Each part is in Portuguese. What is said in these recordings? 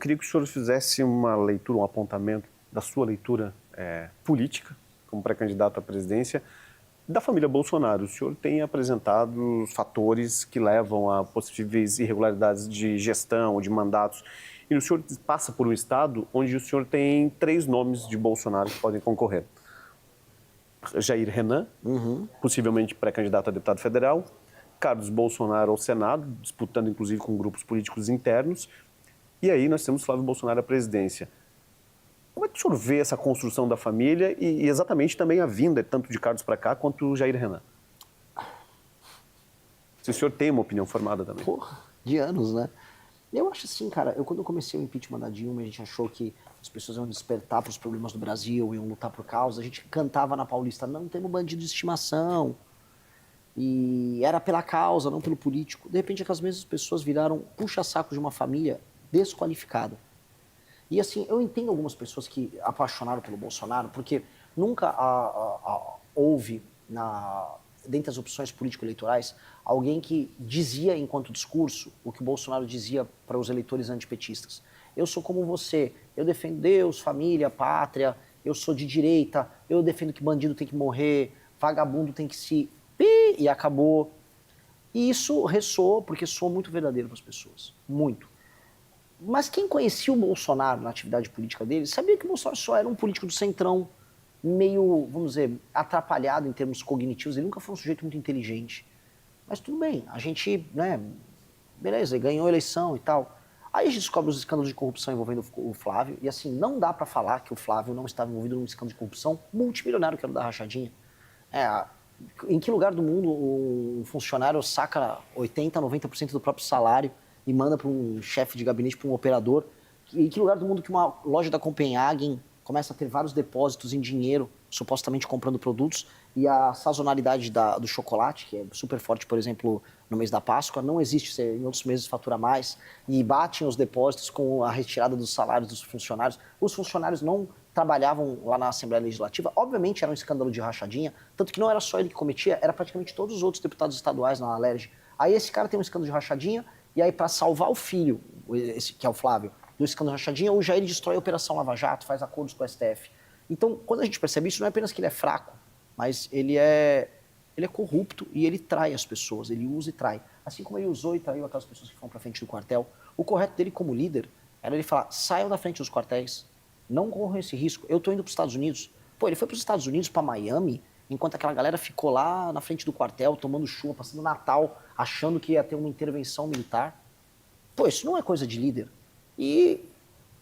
Queria que o senhor fizesse uma leitura, um apontamento da sua leitura política, como pré-candidato à presidência, da família Bolsonaro. O senhor tem apresentado fatores que levam a possíveis irregularidades de gestão, de mandatos. E o senhor passa por um estado onde o senhor tem 3 nomes de Bolsonaro que podem concorrer. Jair Renan, possivelmente pré-candidato a deputado federal, Carlos Bolsonaro ao Senado, disputando inclusive com grupos políticos internos, e aí nós temos Flávio Bolsonaro à presidência. Como é que o senhor vê essa construção da família e exatamente também a vinda, tanto de Carlos para cá quanto Jair Renan? Se o senhor tem uma opinião formada também. Porra, de anos, né? Eu acho assim, cara, quando eu comecei o impeachment da Dilma, a gente achou que as pessoas iam despertar para os problemas do Brasil, iam lutar por causa, a gente cantava na Paulista, não temos bandido de estimação, e era pela causa, não pelo político. De repente, aquelas mesmas pessoas viraram puxa-saco de uma família desqualificada. E assim, eu entendo algumas pessoas que apaixonaram pelo Bolsonaro, porque nunca houve, dentre as opções político-eleitorais, alguém que dizia, enquanto discurso, o que o Bolsonaro dizia para os eleitores antipetistas. Eu sou como você, eu defendo Deus, família, pátria, eu sou de direita, eu defendo que bandido tem que morrer, vagabundo tem que se... E acabou. E isso ressoou, porque soou muito verdadeiro para as pessoas. Muito. Mas quem conhecia o Bolsonaro na atividade política dele, sabia que o Bolsonaro só era um político do centrão, meio, vamos dizer, atrapalhado em termos cognitivos. Ele nunca foi um sujeito muito inteligente. Mas tudo bem, a gente, né, beleza, ele ganhou a eleição e tal. Aí a gente descobre os escândalos de corrupção envolvendo o Flávio, e assim, não dá pra falar que o Flávio não estava envolvido num escândalo de corrupção multimilionário, que era o da rachadinha. Em que lugar do mundo um funcionário saca 80%, 90% do próprio salário e manda para um chefe de gabinete, para um operador? Em que lugar do mundo que uma loja da Copenhagen começa a ter vários depósitos em dinheiro, supostamente comprando produtos, e a sazonalidade do chocolate, que é super forte, por exemplo, no mês da Páscoa, não existe, você, em outros meses fatura mais, e batem os depósitos com a retirada dos salários dos funcionários. Os funcionários não trabalhavam lá na Assembleia Legislativa, obviamente era um escândalo de rachadinha, tanto que não era só ele que cometia, era praticamente todos os outros deputados estaduais na Alerj. Aí esse cara tem um escândalo de rachadinha, e aí para salvar o filho, esse, que é o Flávio, do escândalo de rachadinha, o Jair destrói a Operação Lava Jato, faz acordos com o STF. Então, quando a gente percebe isso, não é apenas que ele é fraco, mas ele é corrupto e ele trai as pessoas, ele usa e trai. Assim como ele usou e traiu aquelas pessoas que foram para frente do quartel, o correto dele como líder era ele falar, saiam da frente dos quartéis, não corram esse risco, eu tô indo para os Estados Unidos. Pô, ele foi para os Estados Unidos, para Miami, enquanto aquela galera ficou lá na frente do quartel, tomando chuva, passando Natal, achando que ia ter uma intervenção militar. Pô, isso não é coisa de líder. E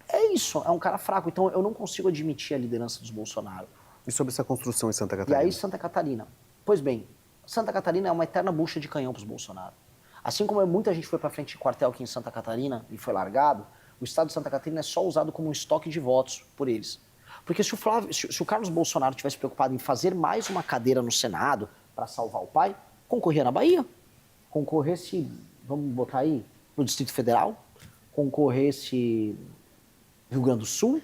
é isso, é um cara fraco. Então eu não consigo admitir a liderança dos Bolsonaro. E sobre essa construção em Santa E Catarina? aí Santa Catarina. Pois bem, Santa Catarina é uma eterna bucha de canhão para os Bolsonaro. Assim como muita gente foi para frente de quartel aqui em Santa Catarina e foi largado, o estado de Santa Catarina é só usado como um estoque de votos por eles. Porque se o Carlos Bolsonaro tivesse preocupado em fazer mais uma cadeira no Senado para salvar o pai, concorria na Bahia, concorresse, vamos botar aí, no Distrito Federal, concorresse Rio Grande do Sul,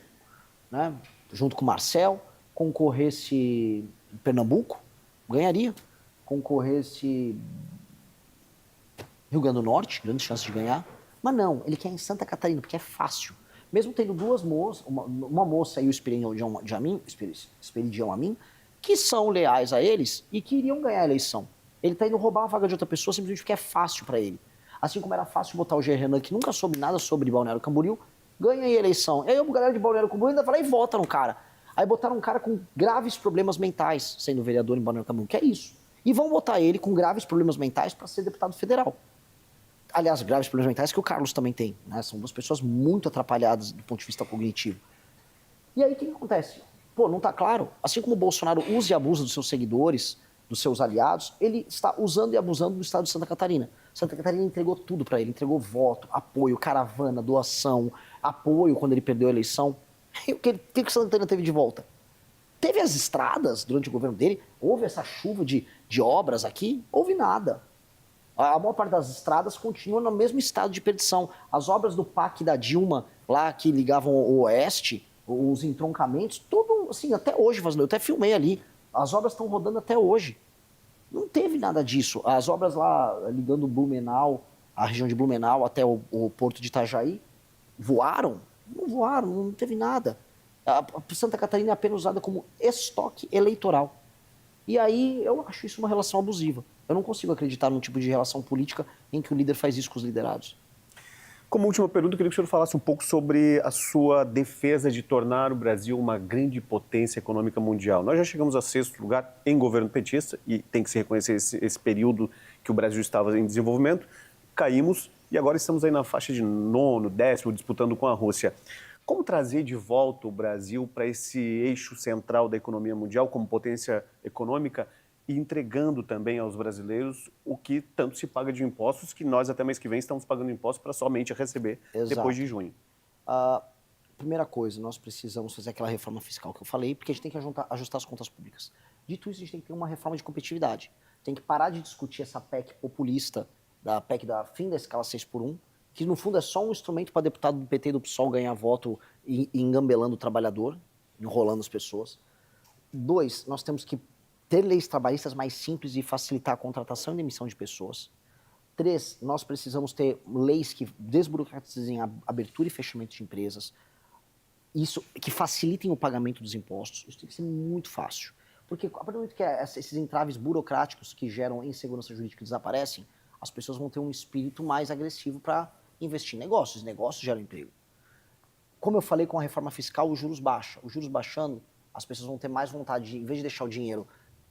né, junto com o Marcel, concorresse Pernambuco, ganharia, concorresse Rio Grande do Norte, grandes chances de ganhar, mas não, ele quer em Santa Catarina, porque é fácil. Mesmo tendo duas moças, uma moça e o Esperidião Amin, que são leais a eles e que iriam ganhar a eleição. Ele está indo roubar a vaga de outra pessoa simplesmente porque é fácil para ele. Assim como era fácil botar o Jair Renan, que nunca soube nada sobre Balneário Camboriú, ganha a eleição. E aí a galera de Balneário Camboriú ainda vai lá e vota no cara. Aí botaram um cara com graves problemas mentais, sendo vereador em Balneário Camboriú, que é isso. E vão botar ele com graves problemas mentais para ser deputado federal. Aliás, graves problemas mentais que o Carlos também tem, né? São duas pessoas muito atrapalhadas do ponto de vista cognitivo. E aí o que acontece? Pô, não tá claro? Assim como o Bolsonaro usa e abusa dos seus seguidores, dos seus aliados, ele está usando e abusando do estado de Santa Catarina. Santa Catarina entregou tudo para ele, entregou voto, apoio, caravana, doação, apoio quando ele perdeu a eleição. E o que Santa Catarina teve de volta? Teve as estradas durante o governo dele? Houve essa chuva de obras aqui? Houve nada. A maior parte das estradas continua no mesmo estado de perdição. As obras do PAC da Dilma, lá que ligavam o Oeste, os entroncamentos, tudo assim, até hoje, eu até filmei ali. As obras estão rodando até hoje. Não teve nada disso. As obras lá ligando Blumenau, a região de Blumenau até o porto de Itajaí, voaram? Não voaram, não teve nada. A Santa Catarina é apenas usada como estoque eleitoral. E aí eu acho isso uma relação abusiva. Eu não consigo acreditar num tipo de relação política em que o líder faz isso com os liderados. Como última pergunta, eu queria que o senhor falasse um pouco sobre a sua defesa de tornar o Brasil uma grande potência econômica mundial. Nós já chegamos a 6º lugar em governo petista, e tem que se reconhecer esse período que o Brasil estava em desenvolvimento. Caímos e agora estamos aí na faixa de 9º, 10º, disputando com a Rússia. Como trazer de volta o Brasil para esse eixo central da economia mundial como potência econômica e entregando também aos brasileiros o que tanto se paga de impostos, que nós até mês que vem estamos pagando impostos para somente receber depois de junho? Primeira coisa, nós precisamos fazer aquela reforma fiscal que eu falei, porque a gente tem que ajustar as contas públicas. Dito isso, a gente tem que ter uma reforma de competitividade. Tem que parar de discutir essa PEC populista, da PEC da fim da escala 6x1, que no fundo é só um instrumento para deputado do PT e do PSOL ganhar voto e engambelando o trabalhador, enrolando as pessoas. 2, nós temos que ter leis trabalhistas mais simples e facilitar a contratação e demissão de pessoas. 3, nós precisamos ter leis que desburocratizem a abertura e fechamento de empresas, isso que facilitem o pagamento dos impostos. Isso tem que ser muito fácil. Porque a partir do momento que esses entraves burocráticos que geram insegurança jurídica desaparecem, as pessoas vão ter um espírito mais agressivo para investir em negócios. Negócios geram emprego. Como eu falei com a reforma fiscal, os juros baixam. Os juros baixando, as pessoas vão ter mais vontade de, em vez de deixar o dinheiro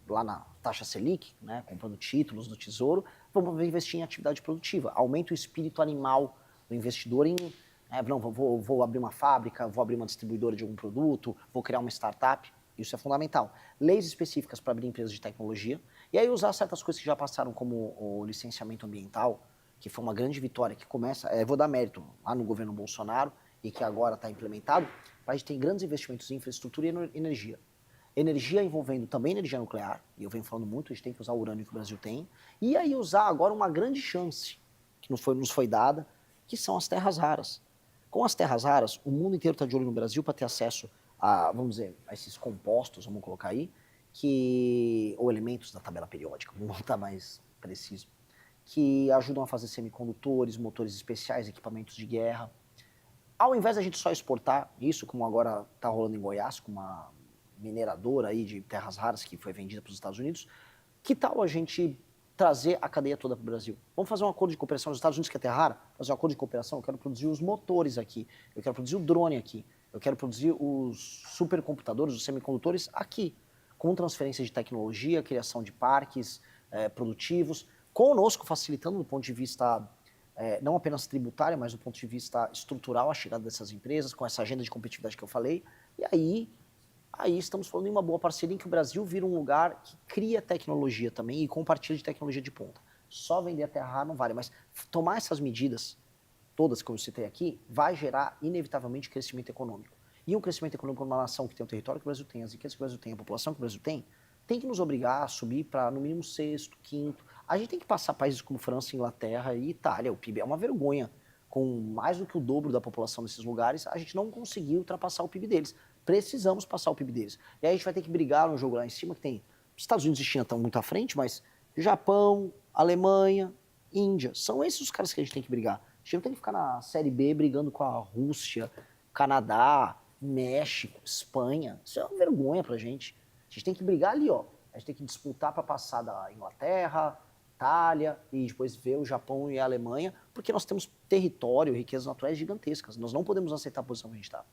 lá na taxa Selic, né, comprando títulos do Tesouro, vamos investir em atividade produtiva. Aumenta o espírito animal do investidor em, não, vou abrir uma fábrica, vou abrir uma distribuidora de algum produto, vou criar uma startup. Isso é fundamental. Leis específicas para abrir empresas de tecnologia. E aí usar certas coisas que já passaram, como o licenciamento ambiental, que foi uma grande vitória, que começa, vou dar mérito, lá no governo Bolsonaro, e que agora está implementado, para a gente ter grandes investimentos em infraestrutura e energia. Energia envolvendo também energia nuclear, e eu venho falando muito, a gente tem que usar o urânio que o Brasil tem, e aí usar agora uma grande chance, que nos foi dada, que são as terras raras. Com as terras raras, o mundo inteiro está de olho no Brasil para ter acesso a, vamos dizer, a esses compostos, vamos colocar aí, ou elementos da tabela periódica, vamos botar mais preciso, que ajudam a fazer semicondutores, motores especiais, equipamentos de guerra. Ao invés da gente só exportar isso, como agora está rolando em Goiás, com uma mineradora aí de terras raras que foi vendida para os Estados Unidos, que tal a gente trazer a cadeia toda para o Brasil? Vamos fazer um acordo de cooperação nos Estados Unidos, que é terra rara? Fazer um acordo de cooperação, eu quero produzir os motores aqui, eu quero produzir o drone aqui, eu quero produzir os supercomputadores, os semicondutores aqui, com transferência de tecnologia, criação de parques produtivos, conosco facilitando do ponto de vista não apenas tributário, mas do ponto de vista estrutural a chegada dessas empresas, com essa agenda de competitividade que eu falei. E aí estamos falando em uma boa parceria em que o Brasil vira um lugar que cria tecnologia também e compartilha de tecnologia de ponta. Só vender a terra rara não vale, mas tomar essas medidas, todas que eu citei aqui, vai gerar inevitavelmente crescimento econômico. E um crescimento econômico numa nação que tem o território que o Brasil tem, as riquezas que o Brasil tem, a população que o Brasil tem que nos obrigar a subir para, no mínimo, 6º, 5º. A gente tem que passar países como França, Inglaterra e Itália. O PIB é uma vergonha. Com mais do que o dobro da população desses lugares, a gente não conseguiu ultrapassar o PIB deles. Precisamos passar o PIB deles. E aí a gente vai ter que brigar no jogo lá em cima, que tem Estados Unidos e China estão muito à frente, mas Japão, Alemanha, Índia, são esses os caras que a gente tem que brigar. A gente não tem que ficar na Série B brigando com a Rússia, Canadá, México, Espanha. Isso é uma vergonha pra gente. A gente tem que brigar ali, ó. A gente tem que disputar para passar da Inglaterra, Itália e depois ver o Japão e a Alemanha, porque nós temos território, riquezas naturais gigantescas. Nós não podemos aceitar a posição que a gente está.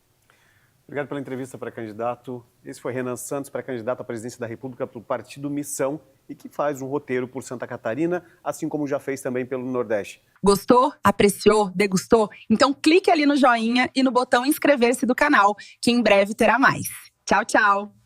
Obrigado pela entrevista, pré-candidato. Esse foi Renan Santos, pré-candidato à presidência da República pelo Partido Missão e que faz um roteiro por Santa Catarina, assim como já fez também pelo Nordeste. Gostou? Apreciou? Degustou? Então clique ali no joinha e no botão inscrever-se do canal, que em breve terá mais. Tchau, tchau!